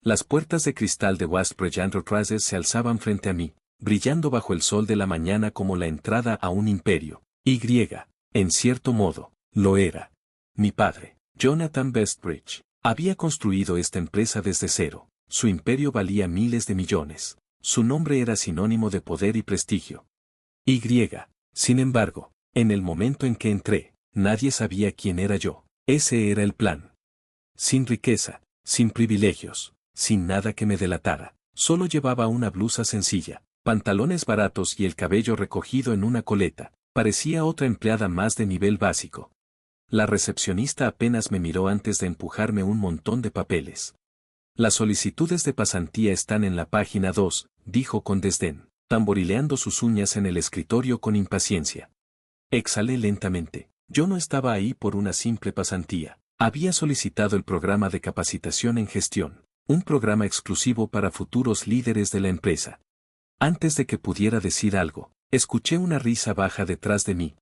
Las puertas de cristal de Westbridge Enterprises se alzaban frente a mí, brillando bajo el sol de la mañana como la entrada a un imperio. Y, en cierto modo, lo era. Mi padre, Jonathan Bestbridge, había construido esta empresa desde cero. Su imperio valía miles de millones. Su nombre era sinónimo de poder y prestigio. Y, sin embargo, en el momento en que entré, nadie sabía quién era yo. Ese era el plan. Sin riqueza, sin privilegios, sin nada que me delatara. Solo llevaba una blusa sencilla, pantalones baratos y el cabello recogido en una coleta. Parecía otra empleada más de nivel básico. La recepcionista apenas me miró antes de empujarme un montón de papeles. Las solicitudes de pasantía están en la página 2, dijo con desdén, tamborileando sus uñas en el escritorio con impaciencia. Exhalé lentamente. Yo no estaba ahí por una simple pasantía. Había solicitado el programa de capacitación en gestión, un programa exclusivo para futuros líderes de la empresa. Antes de que pudiera decir algo, escuché una risa baja detrás de mí.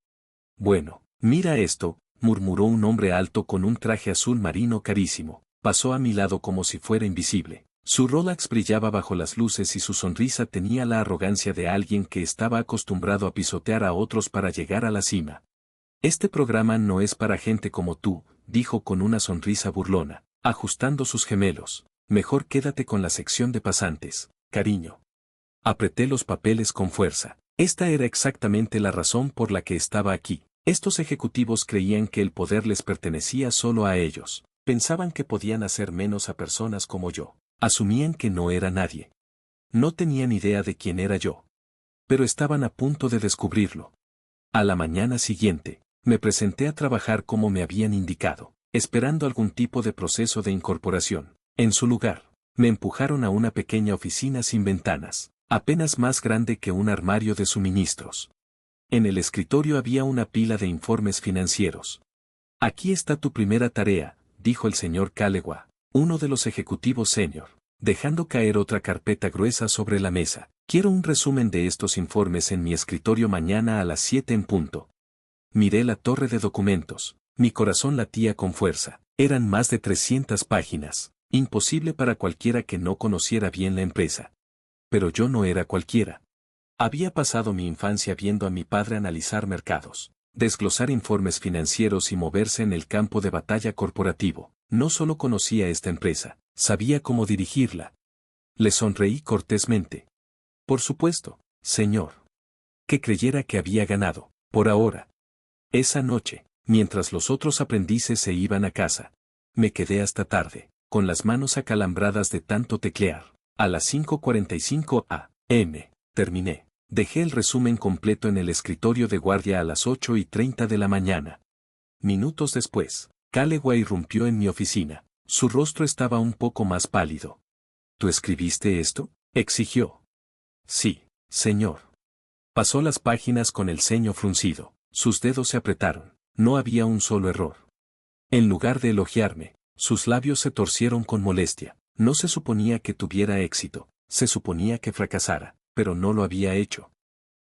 Bueno, mira esto, murmuró un hombre alto con un traje azul marino carísimo. Pasó a mi lado como si fuera invisible. Su Rolex brillaba bajo las luces y su sonrisa tenía la arrogancia de alguien que estaba acostumbrado a pisotear a otros para llegar a la cima. Este programa no es para gente como tú, dijo con una sonrisa burlona, ajustando sus gemelos. Mejor quédate con la sección de pasantes, cariño. Apreté los papeles con fuerza. Esta era exactamente la razón por la que estaba aquí. Estos ejecutivos creían que el poder les pertenecía solo a ellos. Pensaban que podían hacer menos a personas como yo. Asumían que no era nadie. No tenían idea de quién era yo. Pero estaban a punto de descubrirlo. A la mañana siguiente, me presenté a trabajar como me habían indicado, esperando algún tipo de proceso de incorporación. En su lugar, me empujaron a una pequeña oficina sin ventanas, apenas más grande que un armario de suministros. En el escritorio había una pila de informes financieros. Aquí está tu primera tarea, dijo el señor Calewa, uno de los ejecutivos senior, dejando caer otra carpeta gruesa sobre la mesa. Quiero un resumen de estos informes en mi escritorio mañana a las 7 en punto. Miré la torre de documentos. Mi corazón latía con fuerza. Eran más de 300 páginas. Imposible para cualquiera que no conociera bien la empresa. Pero yo no era cualquiera. Había pasado mi infancia viendo a mi padre analizar mercados, desglosar informes financieros y moverse en el campo de batalla corporativo. No solo conocía esta empresa, sabía cómo dirigirla. Le sonreí cortésmente. Por supuesto, señor. Que creyera que había ganado, por ahora. Esa noche, mientras los otros aprendices se iban a casa, me quedé hasta tarde, con las manos acalambradas de tanto teclear. A las 5:45 a.m. terminé. Dejé el resumen completo en el escritorio de guardia a las 8:30 de la mañana. Minutos después, Calewa irrumpió en mi oficina. Su rostro estaba un poco más pálido. ¿Tú escribiste esto?, exigió. Sí, señor. Pasó las páginas con el ceño fruncido. Sus dedos se apretaron. No había un solo error. En lugar de elogiarme, sus labios se torcieron con molestia. No se suponía que tuviera éxito. Se suponía que fracasara, pero no lo había hecho.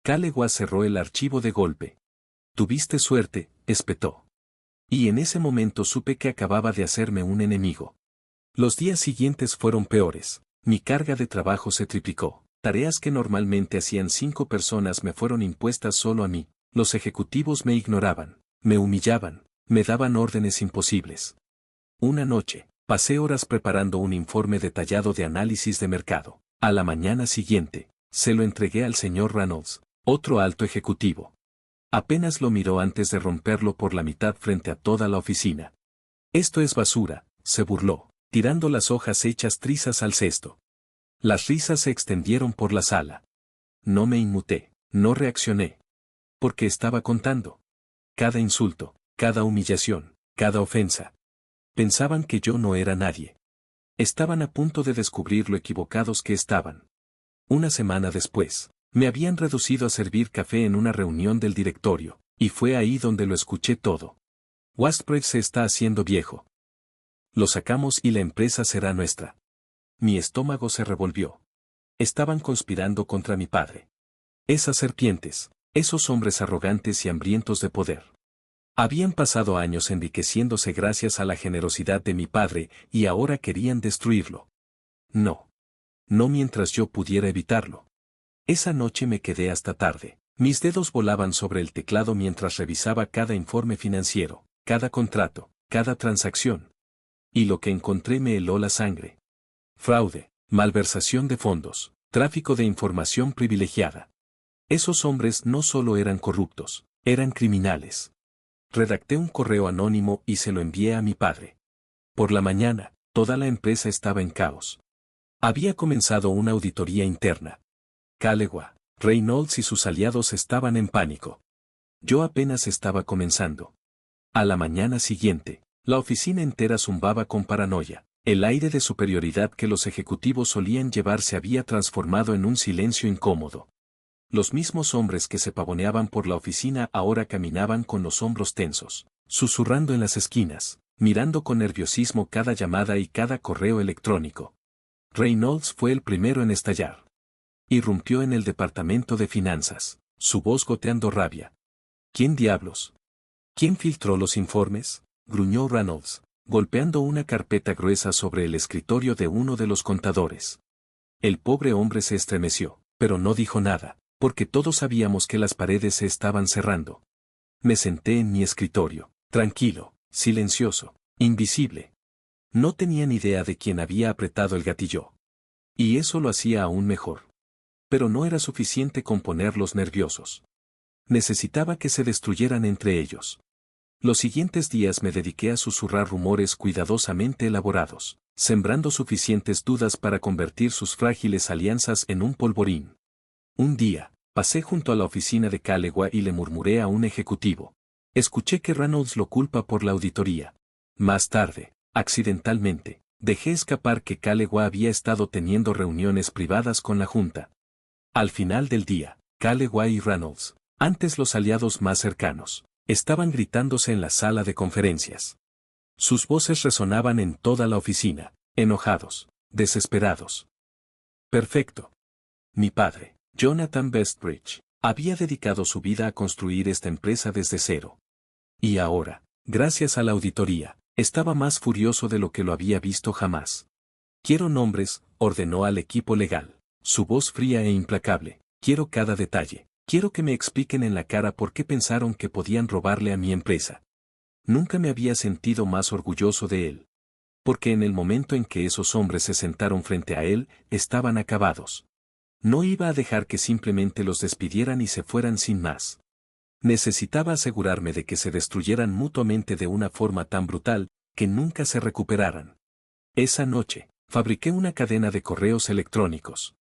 Calewa cerró el archivo de golpe. Tuviste suerte, espetó. Y en ese momento supe que acababa de hacerme un enemigo. Los días siguientes fueron peores. Mi carga de trabajo se triplicó. Tareas que normalmente hacían 5 personas me fueron impuestas solo a mí. Los ejecutivos me ignoraban, me humillaban, me daban órdenes imposibles. Una noche, pasé horas preparando un informe detallado de análisis de mercado. A la mañana siguiente, se lo entregué al señor Reynolds, otro alto ejecutivo. Apenas lo miró antes de romperlo por la mitad frente a toda la oficina. Esto es basura, se burló, tirando las hojas hechas trizas al cesto. Las risas se extendieron por la sala. No me inmuté, no reaccioné. Porque estaba contando. Cada insulto, cada humillación, cada ofensa. Pensaban que yo no era nadie. Estaban a punto de descubrir lo equivocados que estaban. Una semana después, me habían reducido a servir café en una reunión del directorio, y fue ahí donde lo escuché todo. Westbridge se está haciendo viejo. Lo sacamos y la empresa será nuestra. Mi estómago se revolvió. Estaban conspirando contra mi padre. Esas serpientes, esos hombres arrogantes y hambrientos de poder. Habían pasado años enriqueciéndose gracias a la generosidad de mi padre y ahora querían destruirlo. No. No mientras yo pudiera evitarlo. Esa noche me quedé hasta tarde. Mis dedos volaban sobre el teclado mientras revisaba cada informe financiero, cada contrato, cada transacción. Y lo que encontré me heló la sangre. Fraude, malversación de fondos, tráfico de información privilegiada. Esos hombres no solo eran corruptos, eran criminales. Redacté un correo anónimo y se lo envié a mi padre. Por la mañana, toda la empresa estaba en caos. Había comenzado una auditoría interna. Callewa, Reynolds y sus aliados estaban en pánico. Yo apenas estaba comenzando. A la mañana siguiente, la oficina entera zumbaba con paranoia. El aire de superioridad que los ejecutivos solían llevar se había transformado en un silencio incómodo. Los mismos hombres que se pavoneaban por la oficina ahora caminaban con los hombros tensos, susurrando en las esquinas, mirando con nerviosismo cada llamada y cada correo electrónico. Reynolds fue el primero en estallar. Irrumpió en el departamento de finanzas, su voz goteando rabia. ¿Quién diablos? ¿Quién filtró los informes?, gruñó Reynolds, golpeando una carpeta gruesa sobre el escritorio de uno de los contadores. El pobre hombre se estremeció, pero no dijo nada, porque todos sabíamos que las paredes se estaban cerrando. Me senté en mi escritorio, tranquilo, silencioso, invisible. No tenía ni idea de quién había apretado el gatillo. Y eso lo hacía aún mejor. Pero no era suficiente con ponerlos nerviosos. Necesitaba que se destruyeran entre ellos. Los siguientes días me dediqué a susurrar rumores cuidadosamente elaborados, sembrando suficientes dudas para convertir sus frágiles alianzas en un polvorín. Un día, pasé junto a la oficina de Callewa y le murmuré a un ejecutivo. Escuché que Reynolds lo culpa por la auditoría. Más tarde, accidentalmente, dejé escapar que Callewa había estado teniendo reuniones privadas con la Junta. Al final del día, Callewa y Reynolds, antes los aliados más cercanos, estaban gritándose en la sala de conferencias. Sus voces resonaban en toda la oficina, enojados, desesperados. Perfecto. Mi padre, Jonathan Bestbridge, había dedicado su vida a construir esta empresa desde cero. Y ahora, gracias a la auditoría, estaba más furioso de lo que lo había visto jamás. Quiero nombres, ordenó al equipo legal, su voz fría e implacable. Quiero cada detalle. Quiero que me expliquen en la cara por qué pensaron que podían robarle a mi empresa. Nunca me había sentido más orgulloso de él. Porque en el momento en que esos hombres se sentaron frente a él, estaban acabados. No iba a dejar que simplemente los despidieran y se fueran sin más. Necesitaba asegurarme de que se destruyeran mutuamente de una forma tan brutal, que nunca se recuperaran. Esa noche, fabriqué una cadena de correos electrónicos.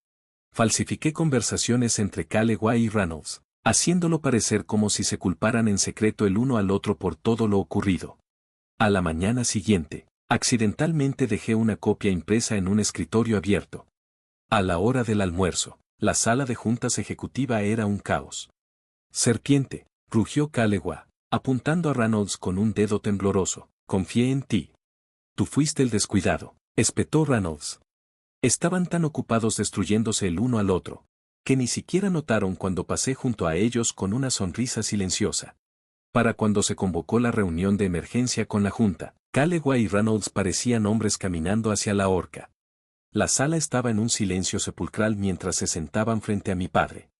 Falsifiqué conversaciones entre Callewa y Reynolds, haciéndolo parecer como si se culparan en secreto el uno al otro por todo lo ocurrido. A la mañana siguiente, accidentalmente dejé una copia impresa en un escritorio abierto. A la hora del almuerzo, la sala de juntas ejecutiva era un caos. Serpiente, rugió Callewa, apuntando a Reynolds con un dedo tembloroso. Confié en ti. Tú fuiste el descuidado, espetó Reynolds. Estaban tan ocupados destruyéndose el uno al otro, que ni siquiera notaron cuando pasé junto a ellos con una sonrisa silenciosa. Para cuando se convocó la reunión de emergencia con la Junta, Callewa y Reynolds parecían hombres caminando hacia la horca. La sala estaba en un silencio sepulcral mientras se sentaban frente a mi padre.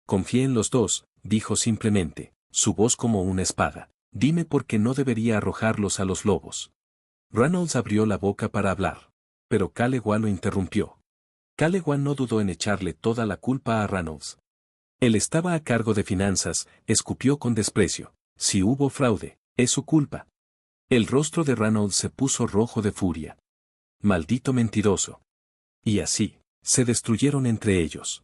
Confié en los dos, dijo simplemente, su voz como una espada. Dime por qué no debería arrojarlos a los lobos. Reynolds abrió la boca para hablar. Pero Callewa lo interrumpió. Callewa no dudó en echarle toda la culpa a Reynolds. Él estaba a cargo de finanzas, escupió con desprecio. Si hubo fraude, es su culpa. El rostro de Reynolds se puso rojo de furia. Maldito mentiroso. Y así, se destruyeron entre ellos.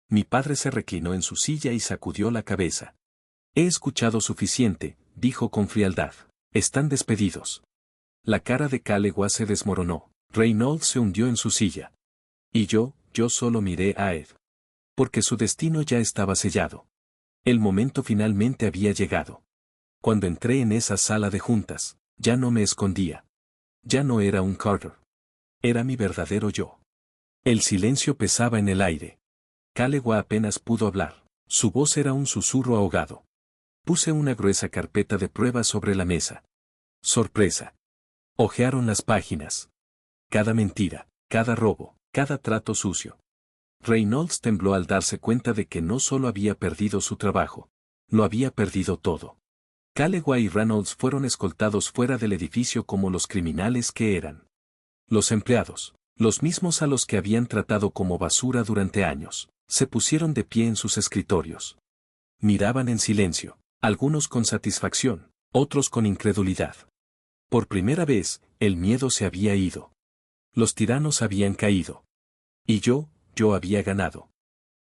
Mi padre se reclinó en su silla y sacudió la cabeza. He escuchado suficiente, dijo con frialdad. Están despedidos. La cara de Callewa se desmoronó. Reynolds se hundió en su silla. Y yo solo miré a Ed. Porque su destino ya estaba sellado. El momento finalmente había llegado. Cuando entré en esa sala de juntas, ya no me escondía. Ya no era un Carter. Era mi verdadero yo. El silencio pesaba en el aire. Callewa apenas pudo hablar. Su voz era un susurro ahogado. Puse una gruesa carpeta de pruebas sobre la mesa. Sorpresa. Hojearon las páginas. Cada mentira, cada robo, cada trato sucio. Reynolds tembló al darse cuenta de que no solo había perdido su trabajo, lo había perdido todo. Calloway y Reynolds fueron escoltados fuera del edificio como los criminales que eran. Los empleados, los mismos a los que habían tratado como basura durante años, se pusieron de pie en sus escritorios. Miraban en silencio, algunos con satisfacción, otros con incredulidad. Por primera vez, el miedo se había ido. Los tiranos habían caído. Y yo había ganado.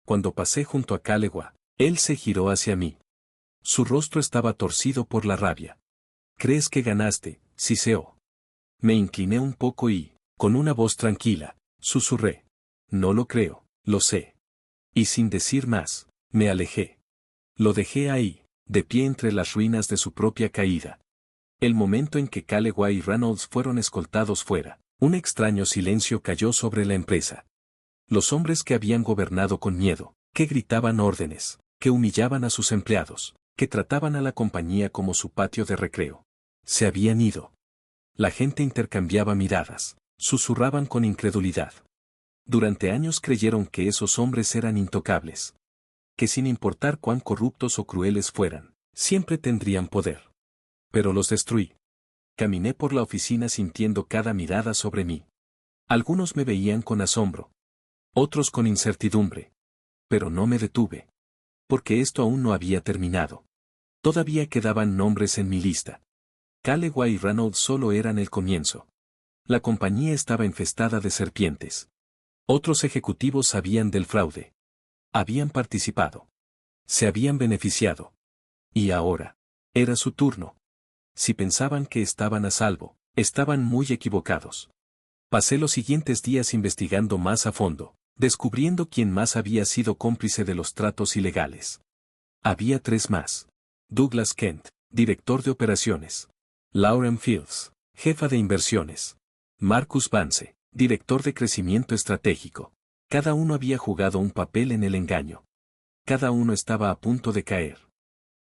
Cuando pasé junto a Calloway, él se giró hacia mí. Su rostro estaba torcido por la rabia. ¿Crees que ganaste, siseó? Me incliné un poco y, con una voz tranquila, susurré. No lo creo, lo sé. Y sin decir más, me alejé. Lo dejé ahí, de pie entre las ruinas de su propia caída. El momento en que Calloway y Reynolds fueron escoltados fuera, un extraño silencio cayó sobre la empresa. Los hombres que habían gobernado con miedo, que gritaban órdenes, que humillaban a sus empleados, que trataban a la compañía como su patio de recreo, se habían ido. La gente intercambiaba miradas, susurraban con incredulidad. Durante años creyeron que esos hombres eran intocables. Que sin importar cuán corruptos o crueles fueran, siempre tendrían poder. Pero los destruí. Caminé por la oficina sintiendo cada mirada sobre mí. Algunos me veían con asombro. Otros con incertidumbre. Pero no me detuve. Porque esto aún no había terminado. Todavía quedaban nombres en mi lista. Calloway y Reynolds solo eran el comienzo. La compañía estaba infestada de serpientes. Otros ejecutivos sabían del fraude. Habían participado. Se habían beneficiado. Y ahora, era su turno. Si pensaban que estaban a salvo, estaban muy equivocados. Pasé los siguientes días investigando más a fondo, descubriendo quién más había sido cómplice de los tratos ilegales. Había 3 más. Douglas Kent, director de operaciones. Lauren Fields, jefa de inversiones. Marcus Vance, director de crecimiento estratégico. Cada uno había jugado un papel en el engaño. Cada uno estaba a punto de caer.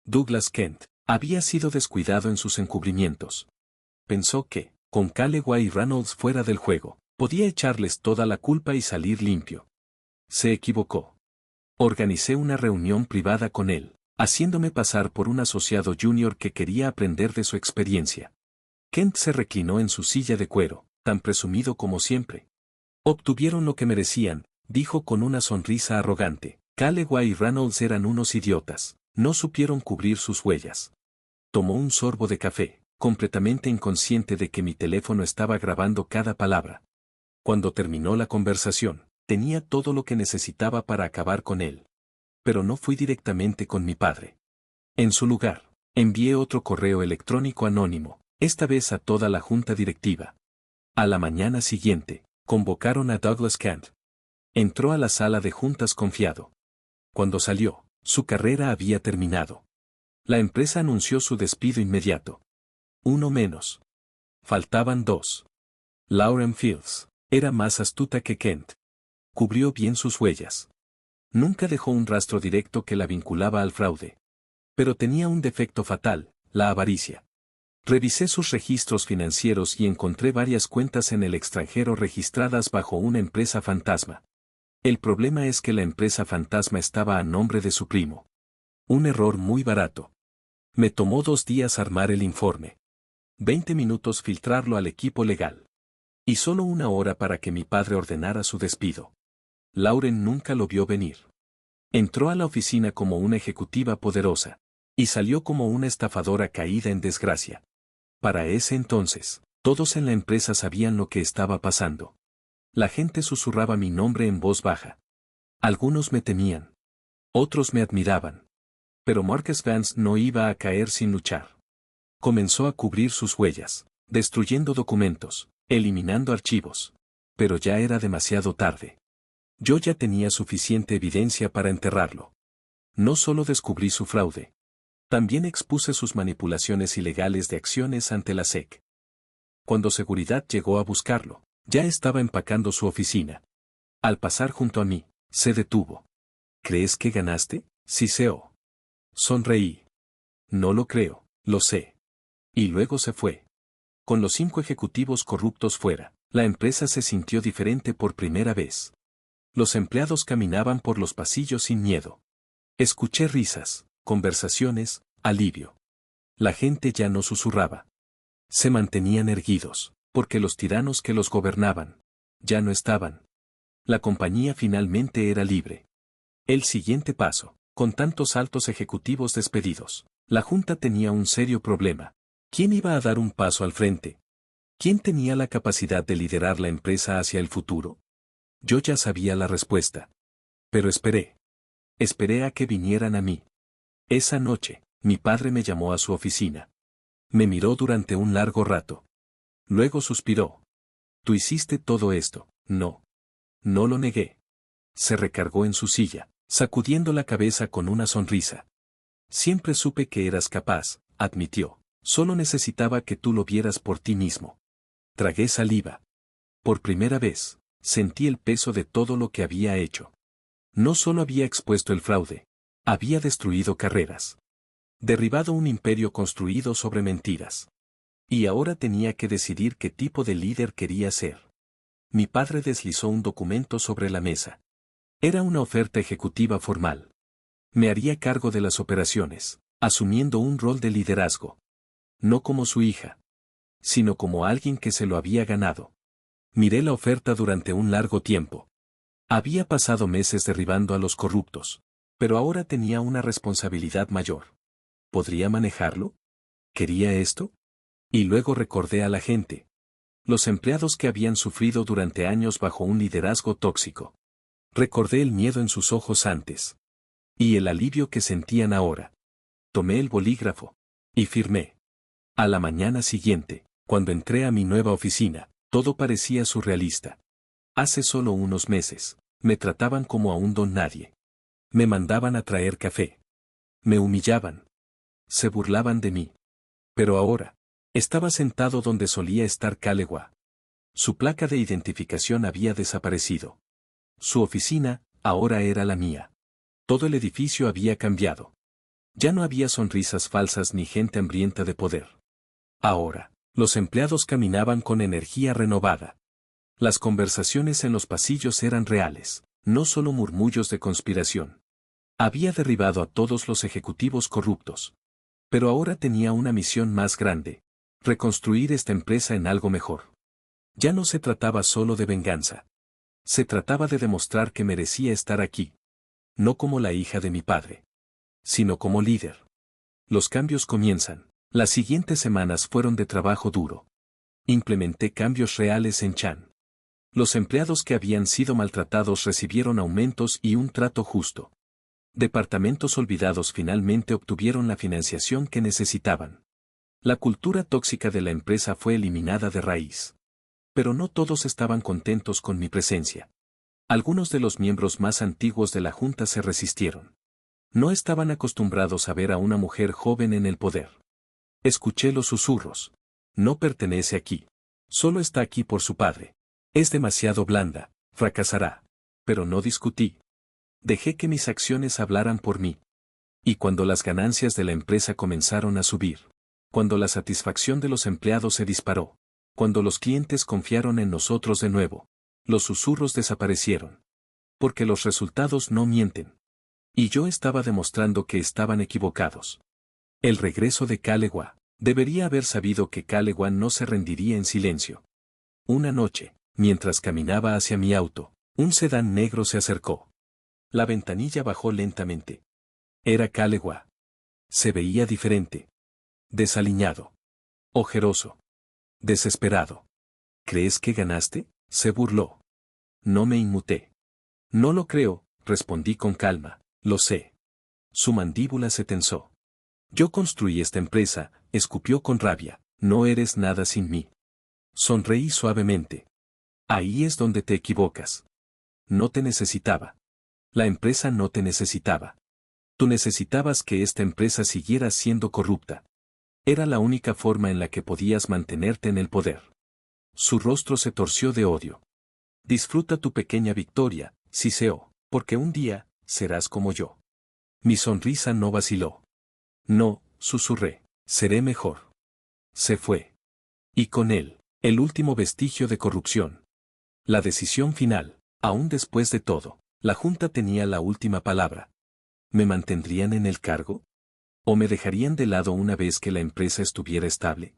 Douglas Kent había sido descuidado en sus encubrimientos. Pensó que, con Calloway y Reynolds fuera del juego, podía echarles toda la culpa y salir limpio. Se equivocó. Organicé una reunión privada con él, haciéndome pasar por un asociado junior que quería aprender de su experiencia. Kent se reclinó en su silla de cuero, tan presumido como siempre. Obtuvieron lo que merecían, dijo con una sonrisa arrogante. Calloway y Reynolds eran unos idiotas, no supieron cubrir sus huellas. Tomó un sorbo de café, completamente inconsciente de que mi teléfono estaba grabando cada palabra. Cuando terminó la conversación, tenía todo lo que necesitaba para acabar con él. Pero no fui directamente con mi padre. En su lugar, envié otro correo electrónico anónimo, esta vez a toda la junta directiva. A la mañana siguiente, convocaron a Douglas Kent. Entró a la sala de juntas confiado. Cuando salió, su carrera había terminado. La empresa anunció su despido inmediato. Uno menos. Faltaban 2. Lauren Fields era más astuta que Kent. Cubrió bien sus huellas. Nunca dejó un rastro directo que la vinculaba al fraude. Pero tenía un defecto fatal, la avaricia. Revisé sus registros financieros y encontré varias cuentas en el extranjero registradas bajo una empresa fantasma. El problema es que la empresa fantasma estaba a nombre de su primo. Un error muy barato. Me tomó 2 días armar el informe. 20 minutos filtrarlo al equipo legal. Y solo 1 hora para que mi padre ordenara su despido. Lauren nunca lo vio venir. Entró a la oficina como una ejecutiva poderosa. Y salió como una estafadora caída en desgracia. Para ese entonces, todos en la empresa sabían lo que estaba pasando. La gente susurraba mi nombre en voz baja. Algunos me temían. Otros me admiraban. Pero Marcus Vance no iba a caer sin luchar. Comenzó a cubrir sus huellas, destruyendo documentos, eliminando archivos. Pero ya era demasiado tarde. Yo ya tenía suficiente evidencia para enterrarlo. No solo descubrí su fraude. También expuse sus manipulaciones ilegales de acciones ante la SEC. Cuando seguridad llegó a buscarlo, ya estaba empacando su oficina. Al pasar junto a mí, se detuvo. ¿Crees que ganaste? Siseó. Sonreí. No lo creo, lo sé. Y luego se fue. Con los 5 ejecutivos corruptos fuera, La empresa se sintió diferente por primera vez. Los empleados caminaban por los pasillos sin miedo. Escuché risas, conversaciones, alivio. La gente ya no susurraba. Se mantenían erguidos, porque los tiranos que los gobernaban ya no estaban. La compañía finalmente era libre. El siguiente paso, con tantos altos ejecutivos despedidos, la junta tenía un serio problema. ¿Quién iba a dar un paso al frente? ¿Quién tenía la capacidad de liderar la empresa hacia el futuro? Yo ya sabía la respuesta. Pero esperé. Esperé a que vinieran a mí. Esa noche, mi padre me llamó a su oficina. Me miró durante un largo rato. Luego suspiró. Tú hiciste todo esto, ¿no? No lo negué. Se recargó en su silla, sacudiendo la cabeza con una sonrisa. Siempre supe que eras capaz, admitió. Solo necesitaba que tú lo vieras por ti mismo. Tragué saliva. Por primera vez, sentí el peso de todo lo que había hecho. No solo había expuesto el fraude, había destruido carreras. Derribado un imperio construido sobre mentiras. Y ahora tenía que decidir qué tipo de líder quería ser. Mi padre deslizó un documento sobre la mesa. Era una oferta ejecutiva formal. Me haría cargo de las operaciones, asumiendo un rol de liderazgo. No como su hija, sino como alguien que se lo había ganado. Miré la oferta durante un largo tiempo. Había pasado meses derribando a los corruptos, pero ahora tenía una responsabilidad mayor. ¿Podría manejarlo? ¿Quería esto? Y luego recordé a la gente. Los empleados que habían sufrido durante años bajo un liderazgo tóxico. Recordé el miedo en sus ojos antes. Y el alivio que sentían ahora. Tomé el bolígrafo. Y firmé. A la mañana siguiente, cuando entré a mi nueva oficina, todo parecía surrealista. Hace solo unos meses, me trataban como a un don nadie. Me mandaban a traer café. Me humillaban. Se burlaban de mí. Pero ahora, estaba sentado donde solía estar Kalewa. Su placa de identificación había desaparecido. Su oficina, ahora era la mía. Todo el edificio había cambiado. Ya no había sonrisas falsas ni gente hambrienta de poder. Ahora, los empleados caminaban con energía renovada. Las conversaciones en los pasillos eran reales, no solo murmullos de conspiración. Había derribado a todos los ejecutivos corruptos. Pero ahora tenía una misión más grande: reconstruir esta empresa en algo mejor. Ya no se trataba solo de venganza. Se trataba de demostrar que merecía estar aquí. No como la hija de mi padre, sino como líder. Los cambios comienzan. Las siguientes semanas fueron de trabajo duro. Implementé cambios reales en Chan. Los empleados que habían sido maltratados recibieron aumentos y un trato justo. Departamentos olvidados finalmente obtuvieron la financiación que necesitaban. La cultura tóxica de la empresa fue eliminada de raíz. Pero no todos estaban contentos con mi presencia. Algunos de los miembros más antiguos de la junta se resistieron. No estaban acostumbrados a ver a una mujer joven en el poder. Escuché los susurros. No pertenece aquí. Solo está aquí por su padre. Es demasiado blanda, fracasará. Pero no discutí. Dejé que mis acciones hablaran por mí. Y cuando las ganancias de la empresa comenzaron a subir, cuando la satisfacción de los empleados se disparó, cuando los clientes confiaron en nosotros de nuevo, los susurros desaparecieron. Porque los resultados no mienten. Y yo estaba demostrando que estaban equivocados. El regreso de Kalewa. Debería haber sabido que Kalewa no se rendiría en silencio. Una noche, mientras caminaba hacia mi auto, un sedán negro se acercó. La ventanilla bajó lentamente. Era Kalewa. Se veía diferente. Desaliñado. Ojeroso. Desesperado. ¿Crees que ganaste?, se burló. No me inmuté. No lo creo, respondí con calma, lo sé. Su mandíbula se tensó. Yo construí esta empresa, escupió con rabia, no eres nada sin mí. Sonreí suavemente. Ahí es donde te equivocas. No te necesitaba. La empresa no te necesitaba. Tú necesitabas que esta empresa siguiera siendo corrupta. Era la única forma en la que podías mantenerte en el poder. Su rostro se torció de odio. Disfruta tu pequeña victoria, Siseo, porque un día, serás como yo. Mi sonrisa no vaciló. No, susurré, seré mejor. Se fue. Y con él, El último vestigio de corrupción. La decisión final. Aún después de todo, la Junta tenía la última palabra. ¿Me mantendrían en el cargo? ¿O me dejarían de lado una vez que la empresa estuviera estable?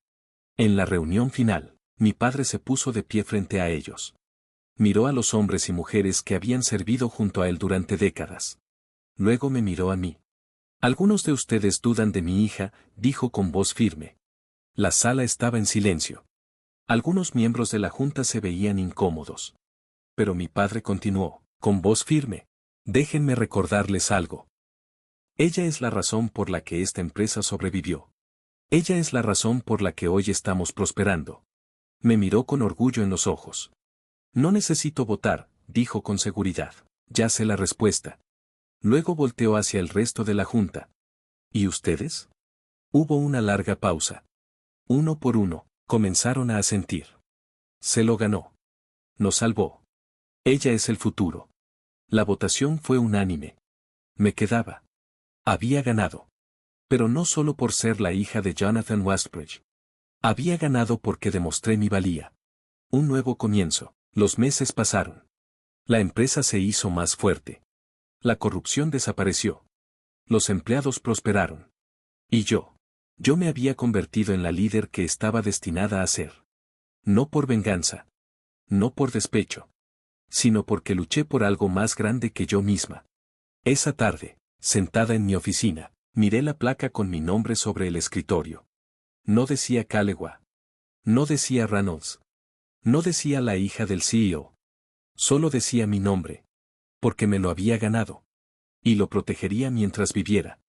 En la reunión final, mi padre se puso de pie frente a ellos. Miró a los hombres y mujeres que habían servido junto a él durante décadas. Luego me miró a mí. Algunos de ustedes dudan de mi hija, dijo con voz firme. La sala estaba en silencio. Algunos miembros de la Junta se veían incómodos. Pero mi padre continuó, con voz firme. Déjenme recordarles algo. Ella es la razón por la que esta empresa sobrevivió. Ella es la razón por la que hoy estamos prosperando. Me miró con orgullo en los ojos. No necesito votar, dijo con seguridad. Ya sé la respuesta. Luego volteó hacia el resto de la Junta. ¿Y ustedes? Hubo una larga pausa. Uno por uno, comenzaron a asentir. Se lo ganó. Nos salvó. Ella es el futuro. La votación fue unánime. Me quedaba. Había ganado. Pero no solo por ser la hija de Jonathan Westbridge. Había ganado porque demostré mi valía. Un nuevo comienzo. Los meses pasaron. La empresa se hizo más fuerte. La corrupción desapareció. Los empleados prosperaron. Y yo me había convertido en la líder que estaba destinada a ser. No por venganza. No por despecho. Sino porque luché por algo más grande que yo misma. Esa tarde, sentada en mi oficina, miré la placa con mi nombre sobre el escritorio. No decía Calewa. No decía Reynolds. No decía la hija del CEO. Solo decía mi nombre. Porque me lo había ganado. Y lo protegería mientras viviera.